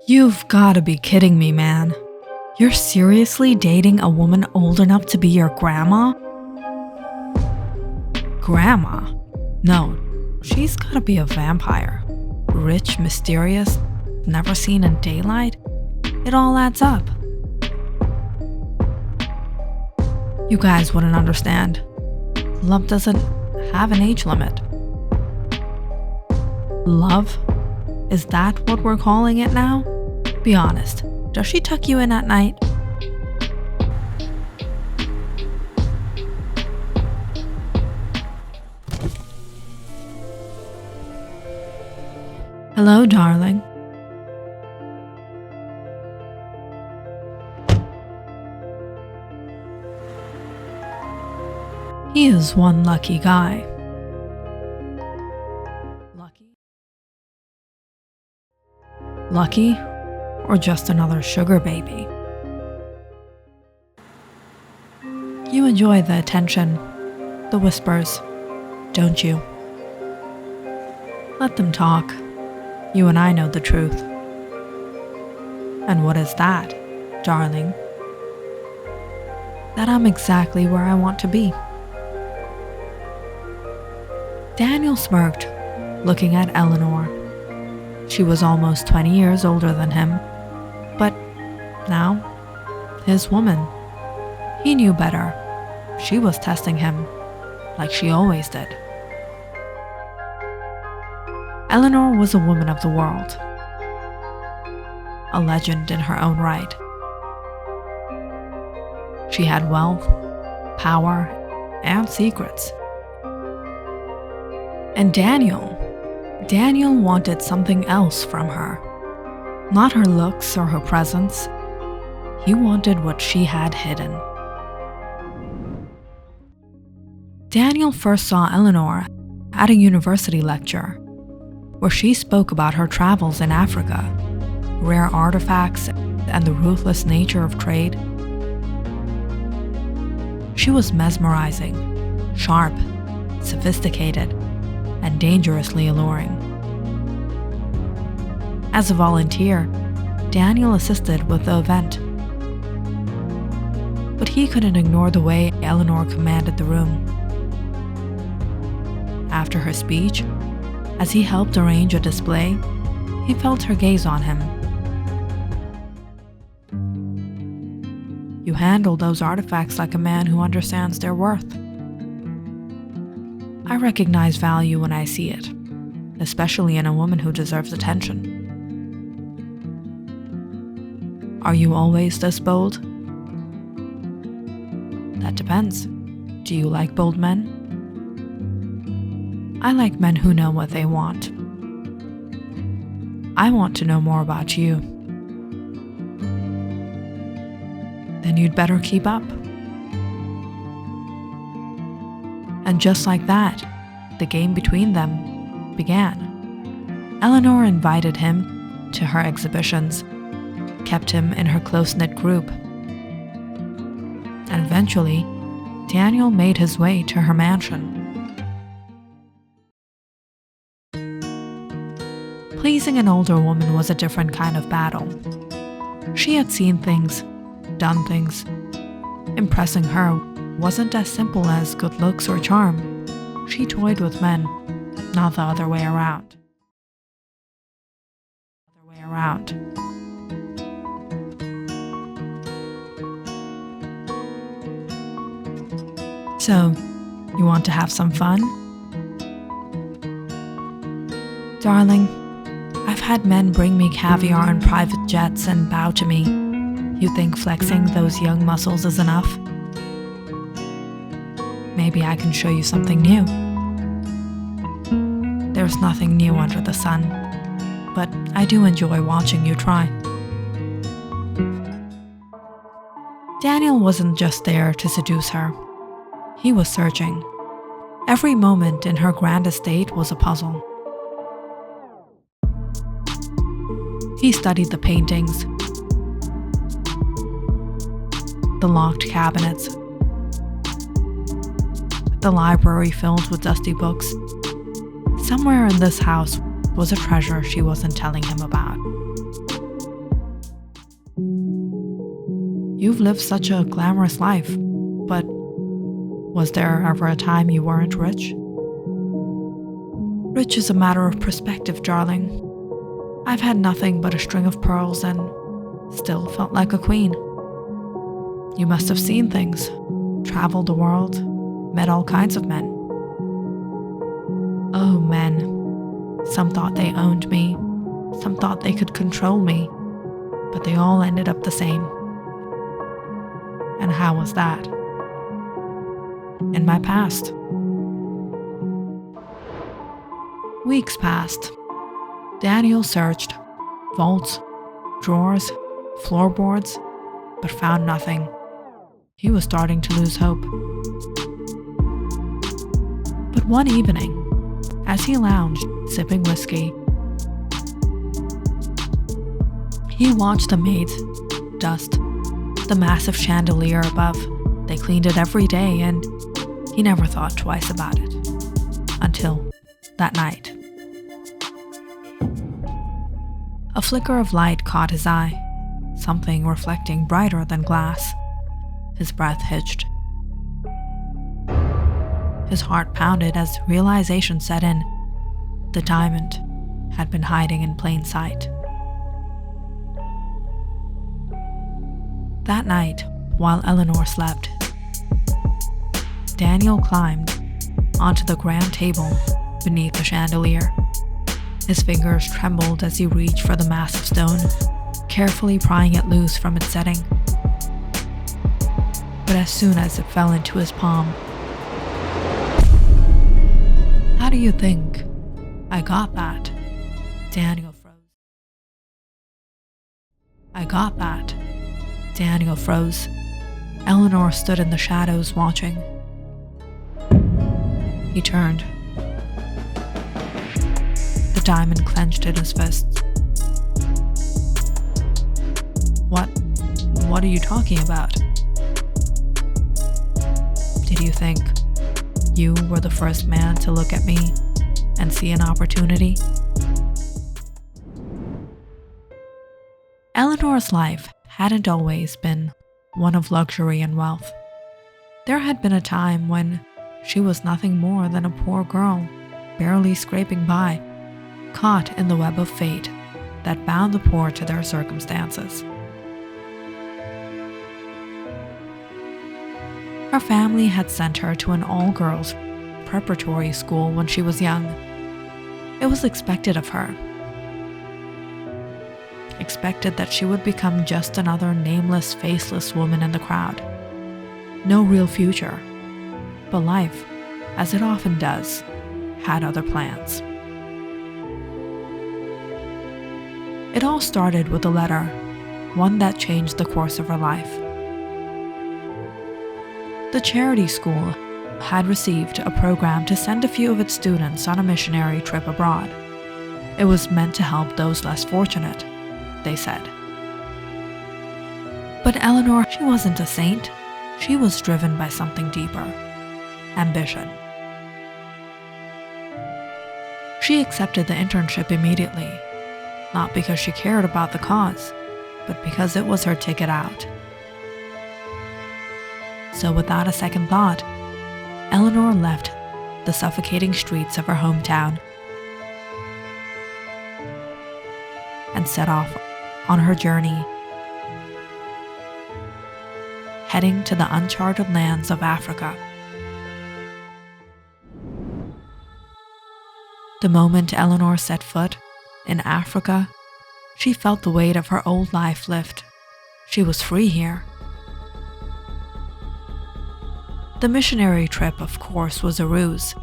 You've gotta be kidding me, man. You're seriously dating a woman old enough to be your grandma? Grandma? No, she's gotta be a vampire. Rich, mysterious, never seen in daylight. It all adds up. You guys wouldn't understand. Love doesn't have an age limit. Love? Is that what we're calling it now? Be honest, does she tuck you in at night? Hello, darling. He is one lucky guy. Lucky? Or just another sugar baby? You enjoy the attention, the whispers, don't you? Let them talk. You and I know the truth. And what is that, darling? That I'm exactly where I want to be. Daniel smirked, looking at Eleanor. She was almost 20 years older than him, but now, his woman. He knew better. She was testing him, like she always did. Eleanor was a woman of the world, a legend in her own right. She had wealth, power, and secrets. And Daniel wanted something else from her. Not her looks or her presence. He wanted what she had hidden. Daniel first saw Eleanor at a university lecture, where she spoke about her travels in Africa, rare artifacts, and the ruthless nature of trade. She was mesmerizing, sharp, sophisticated, and dangerously alluring. As a volunteer, Daniel assisted with the event. But he couldn't ignore the way Eleanor commanded the room. After her speech, as he helped arrange a display, he felt her gaze on him. You handle those artifacts like a man who understands their worth. I recognize value when I see it, especially in a woman who deserves attention. Are you always this bold? That depends. Do you like bold men? I like men who know what they want. I want to know more about you. Then you'd better keep up. And just like that, the game between them began. Eleanor invited him to her exhibitions, kept him in her close-knit group. And eventually, Daniel made his way to her mansion. Pleasing an older woman was a different kind of battle. She had seen things, done things. Impressing her wasn't as simple as good looks or charm. She toyed with men, not the other way around. So, you want to have some fun? Darling, I've had men bring me caviar on private jets and bow to me. You think flexing those young muscles is enough? Maybe I can show you something new. There's nothing new under the sun, but I do enjoy watching you try. Daniel wasn't just there to seduce her. He was searching. Every moment in her grand estate was a puzzle. He studied the paintings, the locked cabinets, the library filled with dusty books. Somewhere in this house was a treasure she wasn't telling him about. You've lived such a glamorous life, but was there ever a time you weren't rich? Rich is a matter of perspective, darling. I've had nothing but a string of pearls and still felt like a queen. You must have seen things, traveled the world, met all kinds of men. Oh, men. Some thought they owned me, some thought they could control me, but they all ended up the same. And how was that? In my past. Weeks passed. Daniel searched vaults, drawers, floorboards, but found nothing. He was starting to lose hope. But one evening, as he lounged, sipping whiskey, he watched the maids dust the massive chandelier above. They cleaned it every day, and he never thought twice about it. Until that night. A flicker of light caught his eye, something reflecting brighter than glass. His breath hitched. His heart pounded as realization set in. The diamond had been hiding in plain sight. That night, while Eleanor slept, Daniel climbed onto the grand table beneath the chandelier. His fingers trembled as he reached for the massive stone, carefully prying it loose from its setting. But as soon as it fell into his palm, "How do you think I got that?" Daniel froze. "I got that." Daniel froze. Eleanor stood in the shadows watching. He turned. The diamond clenched in his fists. What are you talking about? Did you think you were the first man to look at me and see an opportunity? Eleanor's life hadn't always been one of luxury and wealth. There had been a time when she was nothing more than a poor girl, barely scraping by, caught in the web of fate that bound the poor to their circumstances. Her family had sent her to an all-girls preparatory school when she was young. It was expected of her. Expected that she would become just another nameless, faceless woman in the crowd. No real future. But life, as it often does, had other plans. It all started with a letter, one that changed the course of her life. The charity school had received a program to send a few of its students on a missionary trip abroad. It was meant to help those less fortunate, they said. But Eleanor, she wasn't a saint. She was driven by something deeper: ambition. She accepted the internship immediately, not because she cared about the cause, but because it was her ticket out. So without a second thought, Eleanor left the suffocating streets of her hometown and set off on her journey, heading to the uncharted lands of Africa. The moment Eleanor set foot in Africa, she felt the weight of her old life lift. She was free here. The missionary trip, of course, was a ruse.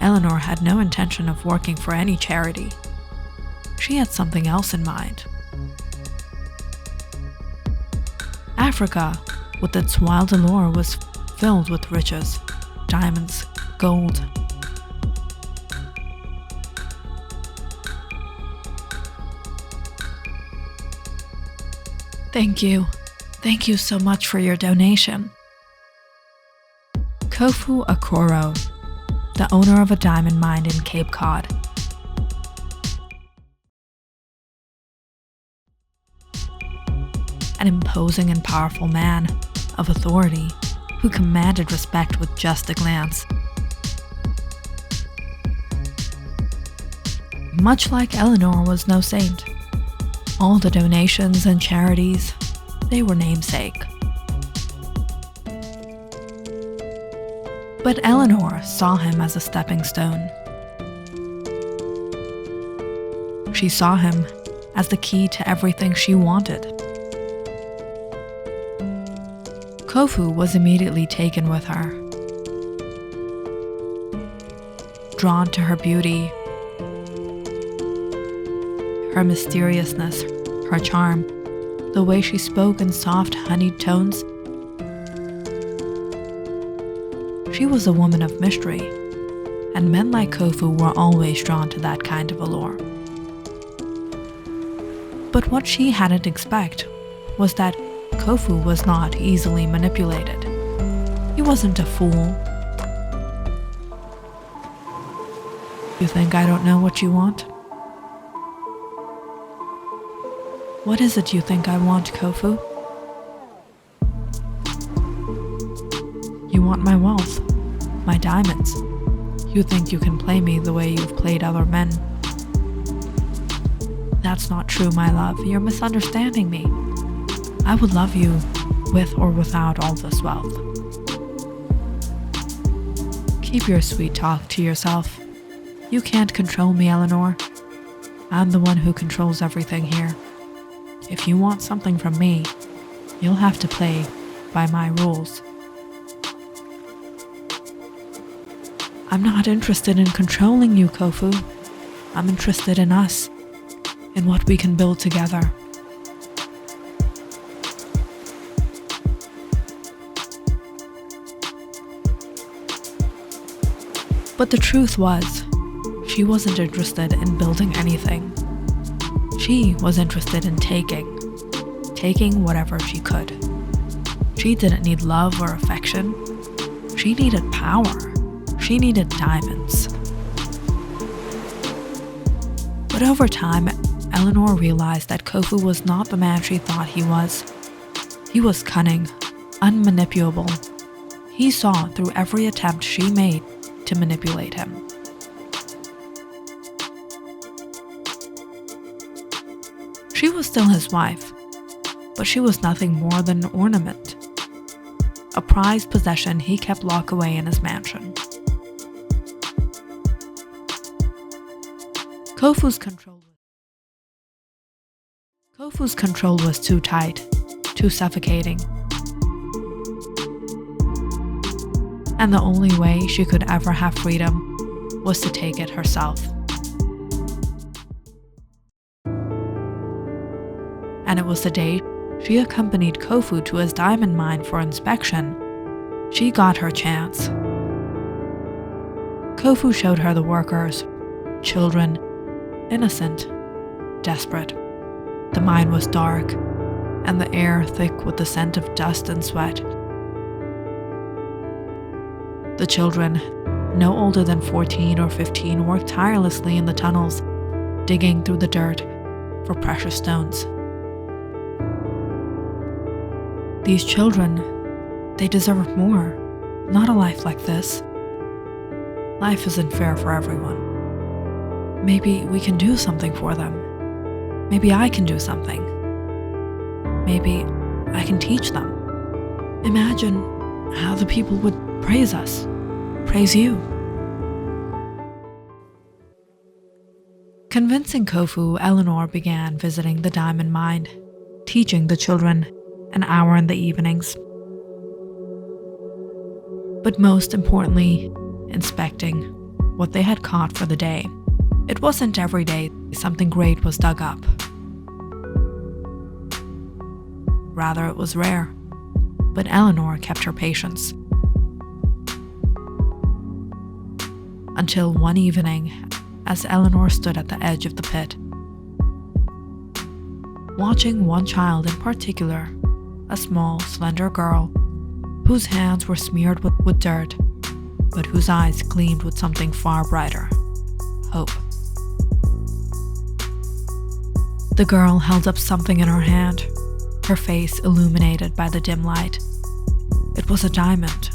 Eleanor had no intention of working for any charity. She had something else in mind. Africa, with its wild allure, was filled with riches, diamonds, gold. Thank you. Thank you so much for your donation. Kofu Okoro, the owner of a diamond mine in Cape Cod. an imposing and powerful man of authority who commanded respect with just a glance. Much like Eleanor was no saint, all the donations and charities, they were namesake. But Eleanor saw him as a stepping stone. She saw him as the key to everything she wanted. Kofu was immediately taken with her, drawn to her beauty, her mysteriousness, her charm, the way she spoke in soft, honeyed tones. She was a woman of mystery, and men like Kofu were always drawn to that kind of allure. But what she hadn't expected was that Kofu was not easily manipulated. He wasn't a fool. You think I don't know what you want? What is it you think I want, Kofu? You want my wealth, my diamonds. You think you can play me the way you've played other men. That's not true, my love. You're misunderstanding me. I would love you with or without all this wealth. Keep your sweet talk to yourself. You can't control me, Eleanor. I'm the one who controls everything here. If you want something from me, you'll have to play by my rules. I'm not interested in controlling you, Kofu. I'm interested in us, in what we can build together. But the truth was, she wasn't interested in building anything. She was interested in taking whatever she could. She didn't need love or affection. She needed power. She needed diamonds. But over time, Eleanor realized that Kofu was not the man she thought he was. He was cunning, unmanipulable. He saw through every attempt she made to manipulate him. She was still his wife, but she was nothing more than an ornament, a prized possession he kept locked away in his mansion. Kofu's control was too tight, too suffocating. And the only way she could ever have freedom was to take it herself. And it was the day she accompanied Kofu to his diamond mine for inspection, she got her chance. Kofu showed her the workers, children, innocent, desperate. The mine was dark, and the air thick with the scent of dust and sweat. The children, no older than 14 or 15, worked tirelessly in the tunnels, digging through the dirt for precious stones. These children, they deserve more, not a life like this. Life isn't fair for everyone. Maybe we can do something for them. Maybe I can do something. Maybe I can teach them. Imagine how the people would praise us, praise you. Convincing Kofu, Eleanor began visiting the diamond mine, teaching the children an hour in the evenings. But most importantly, inspecting what they had caught for the day. It wasn't every day something great was dug up. Rather, it was rare. But Eleanor kept her patience. Until one evening, as Eleanor stood at the edge of the pit, watching one child in particular, a small, slender girl, whose hands were smeared with dirt, but whose eyes gleamed with something far brighter, hope. The girl held up something in her hand, her face illuminated by the dim light. It was a diamond,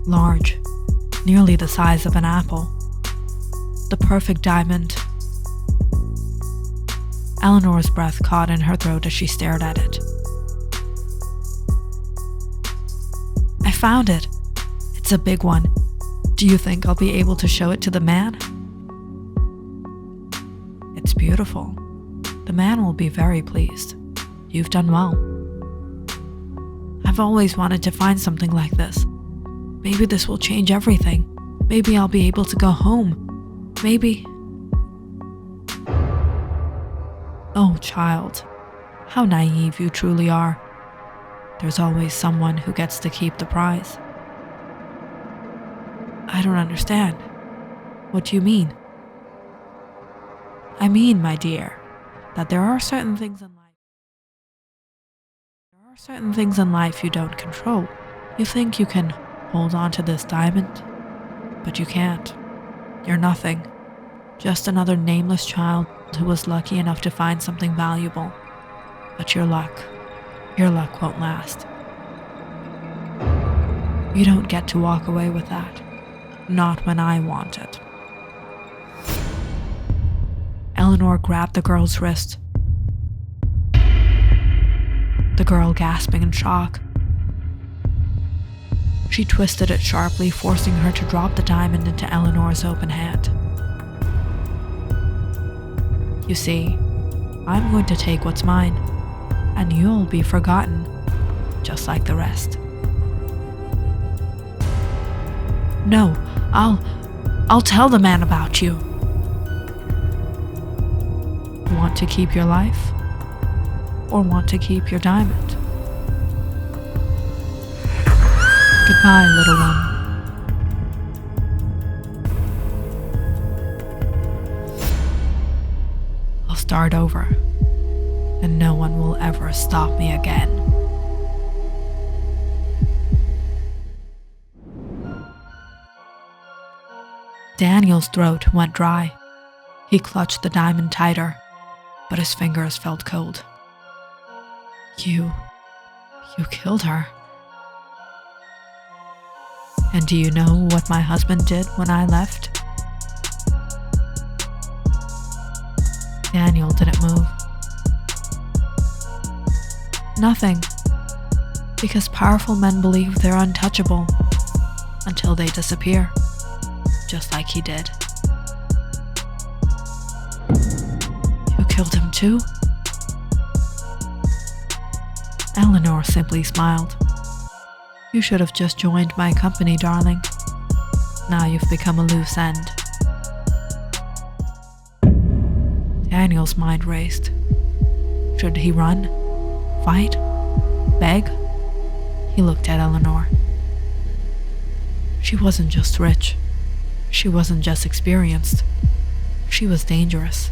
large, nearly the size of an apple. The perfect diamond. Eleanor's breath caught in her throat as she stared at it. I found it. It's a big one. Do you think I'll be able to show it to the man? It's beautiful. The man will be very pleased. You've done well. I've always wanted to find something like this. Maybe this will change everything. Maybe I'll be able to go home. Maybe. Oh, child, how naive you truly are. There's always someone who gets to keep the prize. I don't understand. What do you mean? I mean, my dear, that there are certain things in life you don't control. You think you can hold on to this diamond, but you can't. You're nothing. Just another nameless child who was lucky enough to find something valuable. But your luck won't last. You don't get to walk away with that. Not when I want it. Eleanor grabbed the girl's wrist. The girl gasping in shock. She twisted it sharply, forcing her to drop the diamond into Eleanor's open hand. You see, I'm going to take what's mine, and you'll be forgotten, just like the rest. No, I'll tell the man about you. Want to keep your life? Or want to keep your diamond? Goodbye, little one. I'll start over, and no one will ever stop me again. Daniel's throat went dry. He clutched the diamond tighter, but his fingers felt cold. You killed her. And do you know what my husband did when I left? Daniel didn't move. Nothing. Because powerful men believe they're untouchable until they disappear, just like he did. You killed him too? Eleanor simply smiled. You should have just joined my company, darling. Now you've become a loose end. Daniel's mind raced. Should he run? Fight? Beg? He looked at Eleanor. She wasn't just rich. She wasn't just experienced. She was dangerous.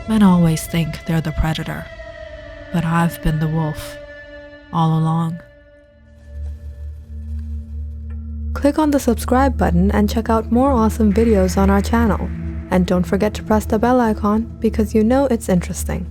Men always think they're the predator, but I've been the wolf all along. Click on the subscribe button and check out more awesome videos on our channel. And don't forget to press the bell icon because you know it's interesting.